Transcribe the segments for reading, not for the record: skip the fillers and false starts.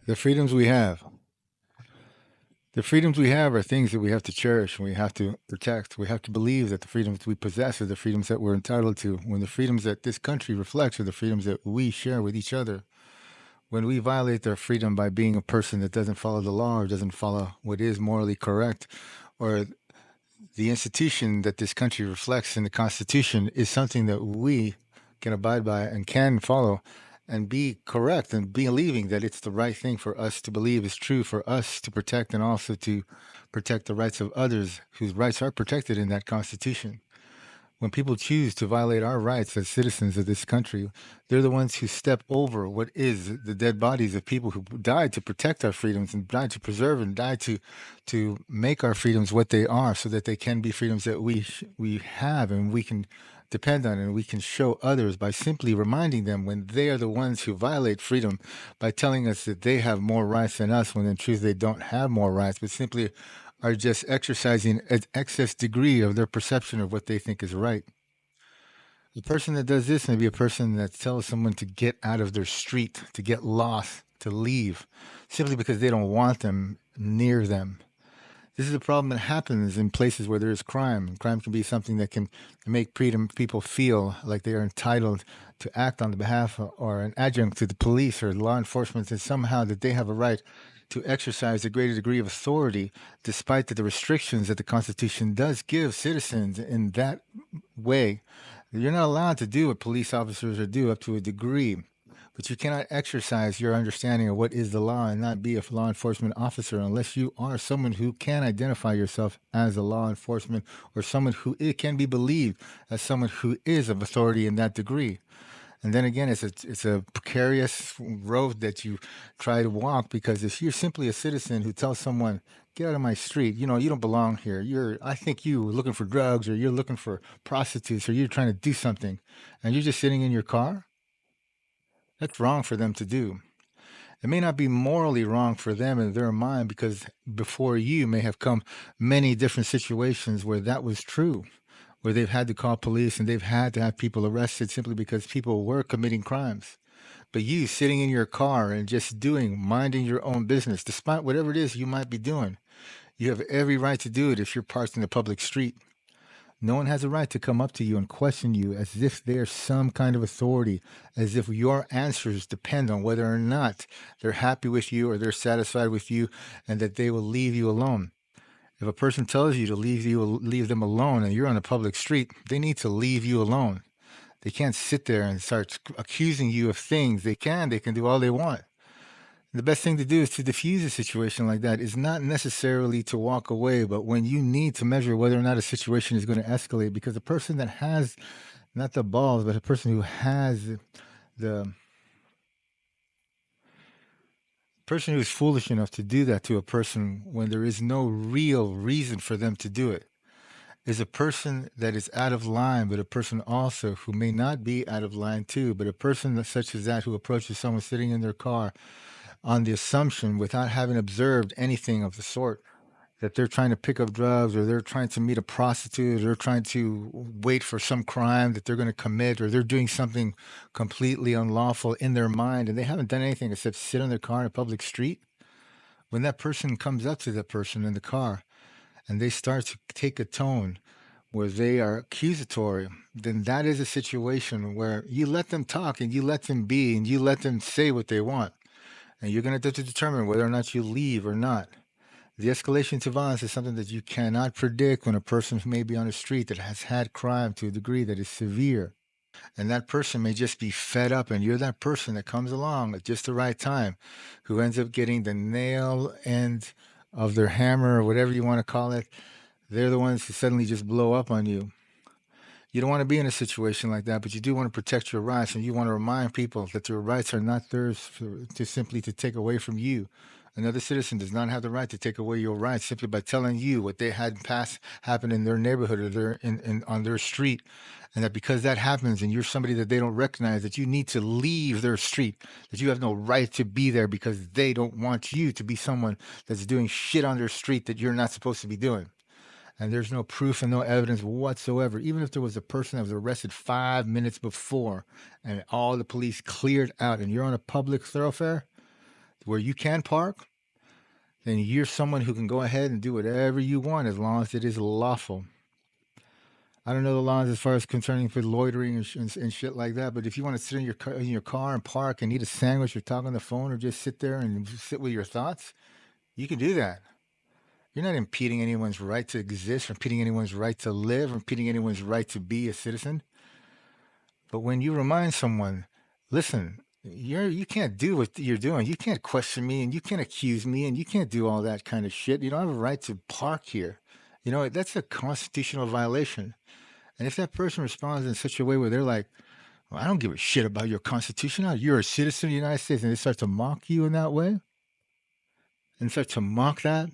The freedoms we have. The freedoms we have are things that we have to cherish and we have to protect. We have to believe that the freedoms we possess are the freedoms that we're entitled to. When the freedoms that this country reflects are the freedoms that we share with each other. When we violate their freedom by being a person that doesn't follow the law or doesn't follow what is morally correct, or the institution that this country reflects in the Constitution is something that we can abide by and can follow and be correct and believing that it's the right thing for us to believe is true for us to protect and also to protect the rights of others whose rights are protected in that Constitution. When people choose to violate our rights as citizens of this country, they're the ones who step over what is the dead bodies of people who died to protect our freedoms and died to preserve and died to make our freedoms what they are, so that they can be freedoms that we have and we can depend on and we can show others by simply reminding them when they are the ones who violate freedom by telling us that they have more rights than us when in truth they don't have more rights, but simply are just exercising an excess degree of their perception of what they think is right. The person that does this may be a person that tells someone to get out of their street, to get lost, to leave, simply because they don't want them near them. This is a problem that happens in places where there is crime. Crime can be something that can make people feel like they are entitled to act on the behalf of, or an adjunct to the police or law enforcement, and somehow that they have a right to exercise a greater degree of authority, despite the restrictions that the Constitution does give citizens in that way. You're not allowed to do what police officers are do up to a degree, but you cannot exercise your understanding of what is the law and not be a law enforcement officer unless you are someone who can identify yourself as a law enforcement or someone who it can be believed as someone who is of authority in that degree. And then again, it's a precarious road that you try to walk, because if you're simply a citizen who tells someone, "Get out of my street," you don't belong here. I think you looking for drugs, or you're looking for prostitutes, or you're trying to do something, and you're just sitting in your car. That's wrong for them to do. It may not be morally wrong for them in their mind, because before you may have come many different situations where that was true, where they've had to call police and they've had to have people arrested simply because people were committing crimes. But you sitting in your car and just minding your own business, despite whatever it is you might be doing, you have every right to do it if you're parked in the public street. No one has a right to come up to you and question you as if they're some kind of authority, as if your answers depend on whether or not they're happy with you or they're satisfied with you, and that they will leave you alone. If a person tells you to leave them alone and you're on a public street, they need to leave you alone. They can't sit there and start accusing you of things. They can do all they want. The best thing to do is to diffuse a situation like that is not necessarily to walk away, but when you need to measure whether or not a situation is going to escalate, because the person that has not the balls, but a person who has the person who is foolish enough to do that to a person when there is no real reason for them to do it is a person that is out of line, but a person also who may not be out of line too, but a person such as that who approaches someone sitting in their car on the assumption, without having observed anything of the sort, that they're trying to pick up drugs, or they're trying to meet a prostitute, or they're trying to wait for some crime that they're going to commit, or they're doing something completely unlawful in their mind, and they haven't done anything except sit in their car in a public street. When that person comes up to that person in the car and they start to take a tone where they are accusatory, then that is a situation where you let them talk and you let them be and you let them say what they want. And you're going to have to determine whether or not you leave or not. The escalation to violence is something that you cannot predict when a person may be on the street that has had crime to a degree that is severe. And that person may just be fed up, and you're that person that comes along at just the right time who ends up getting the nail end of their hammer, or whatever you want to call it. They're the ones who suddenly just blow up on you. You don't want to be in a situation like that, but you do want to protect your rights, and you want to remind people that your rights are not theirs to simply to take away from you. Another citizen does not have the right to take away your rights simply by telling you what they had past happen in their neighborhood or on their street, and that because that happens and you're somebody that they don't recognize, that you need to leave their street, that you have no right to be there because they don't want you to be someone that's doing shit on their street that you're not supposed to be doing. And there's no proof and no evidence whatsoever. Even if there was a person that was arrested 5 minutes before and all the police cleared out and you're on a public thoroughfare, where you can park, then you're someone who can go ahead and do whatever you want as long as it is lawful. I don't know the laws as far as concerning for loitering and shit like that, but if you want to sit in your car and park and eat a sandwich or talk on the phone or just sit there and sit with your thoughts, you can do that. You're not impeding anyone's right to exist, or impeding anyone's right to live, or impeding anyone's right to be a citizen. But when you remind someone, listen, you can't do what you're doing. You can't question me and you can't accuse me and you can't do all that kind of shit. You don't have a right to park here. You know, that's a constitutional violation. And if that person responds in such a way where they're like, well, I don't give a shit about your constitution. You're a citizen of the United States. And they start to mock you in that way and start to mock that.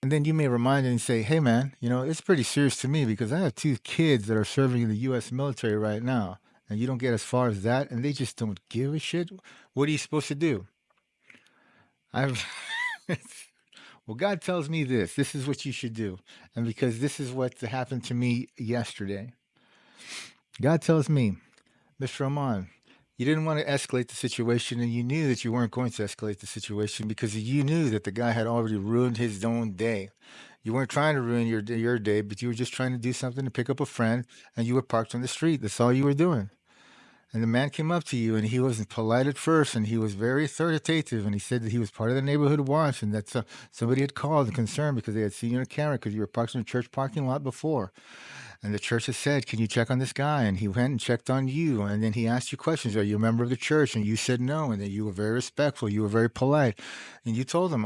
And then you may remind them and say, hey, man, you know, it's pretty serious to me because I have two kids that are serving in the U.S. military right now. And you don't get as far as that. And they just don't give a shit. What are you supposed to do? I've. Well, God tells me this. This is what you should do. And because this is what happened to me yesterday. God tells me, Mr. Rahman, you didn't want to escalate the situation, and you knew that you weren't going to escalate the situation because you knew that the guy had already ruined his own day. You weren't trying to ruin your day, but you were just trying to do something to pick up a friend, and you were parked on the street. That's all you were doing. And the man came up to you, and he wasn't polite at first, and he was very authoritative, and he said that he was part of the neighborhood watch, and that somebody had called and concerned because they had seen you on a camera because you were parked in a church parking lot before. And the church has said, can you check on this guy? And he went and checked on you. And then he asked you questions. Are you a member of the church? And you said no. And then you were very respectful. You were very polite. And you told him,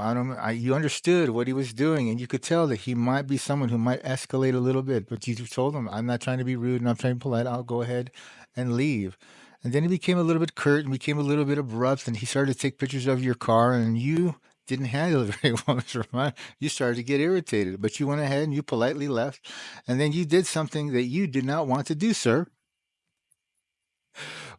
you understood what he was doing. And you could tell that he might be someone who might escalate a little bit. But you told him, I'm not trying to be rude and I'm trying to be polite. I'll go ahead and leave. And then he became a little bit curt and became a little bit abrupt. And he started to take pictures of your car. And you didn't handle it very well, Mr. Rahman. You started to get irritated, but you went ahead and you politely left. And then you did something that you did not want to do, sir,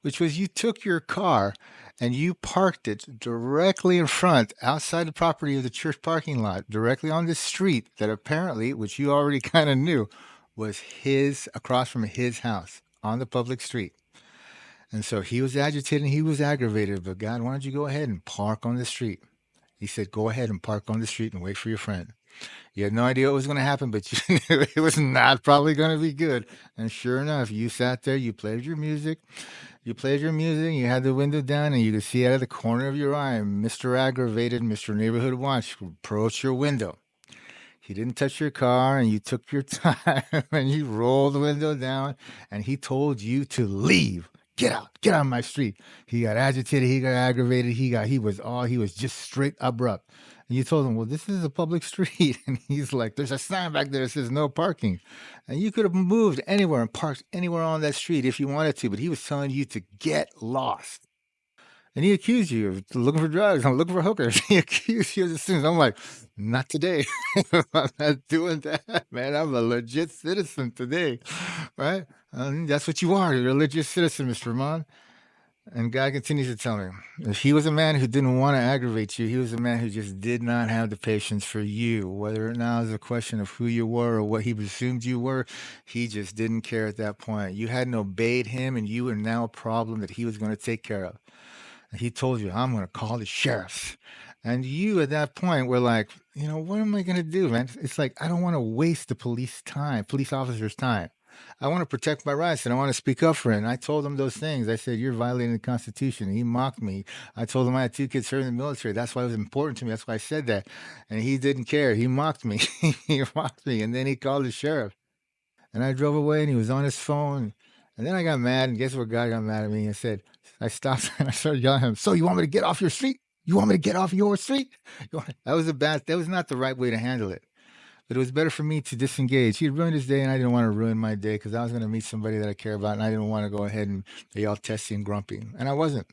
which was you took your car and you parked it directly in front, outside the property of the church parking lot, directly on the street that apparently, which you already kind of knew, was his, across from his house on the public street. And so he was agitated and he was aggravated, but God, why don't you go ahead and park on the street? He said, go ahead and park on the street and wait for your friend. You had no idea what was going to happen, but you knew it was not probably going to be good. And sure enough, you sat there, you played your music, you had the window down, and you could see out of the corner of your eye Mr. Aggravated, Mr. Neighborhood Watch approach your window. He didn't touch your car, and you took your time, and you rolled the window down, and he told you to leave. Get out of my street. He got agitated, he got aggravated, he was just straight abrupt. And you told him, well, this is a public street. And he's like, there's a sign back there that says no parking. And you could have moved anywhere and parked anywhere on that street if you wanted to, but he was telling you to get lost. And he accused you of looking for drugs. I'm looking for hookers. He accused you of these things. I'm like, not today. I'm not doing that, man. I'm a legit citizen today, right? That's what you are. You're a legit citizen, Mr. Rahman. And God continues to tell me, if he was a man who didn't want to aggravate you, he was a man who just did not have the patience for you. Whether it now is a question of who you were or what he presumed you were, he just didn't care at that point. You hadn't obeyed him, and you were now a problem that he was going to take care of. He told you, I'm going to call the sheriffs. And you at that point were like, you know, what am I going to do, man? It's like, I don't want to waste the police officers' time. I want to protect my rights and I want to speak up for it. And I told him those things. I said, you're violating the Constitution. He mocked me. I told him I had two kids serving in the military. That's why it was important to me. That's why I said that. And he didn't care. He mocked me. He mocked me. And then he called the sheriff. And I drove away and he was on his phone. And then I got mad. And guess what? God got mad at me and said, I stopped and I started yelling at him. So you want me to get off your street? You want me to get off your street? That was not the right way to handle it. But it was better for me to disengage. He had ruined his day and I didn't want to ruin my day because I was going to meet somebody that I care about and I didn't want to go ahead and be all testy and grumpy. And I wasn't.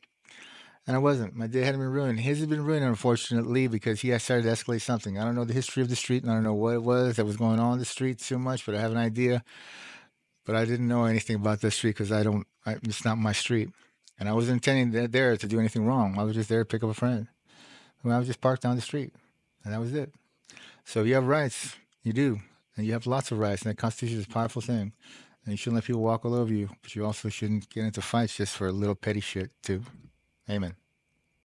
My day hadn't been ruined. His had been ruined, unfortunately, because he had started to escalate something. I don't know the history of the street, and I don't know what it was that was going on in the street too much, but I have an idea. But I didn't know anything about the street because it's not my street. And I wasn't intending there to do anything wrong. I was just there to pick up a friend. I was just parked down the street, and that was it. So you have rights. You do. And you have lots of rights, and the Constitution is a powerful thing. And you shouldn't let people walk all over you, but you also shouldn't get into fights just for a little petty shit, too. Amen.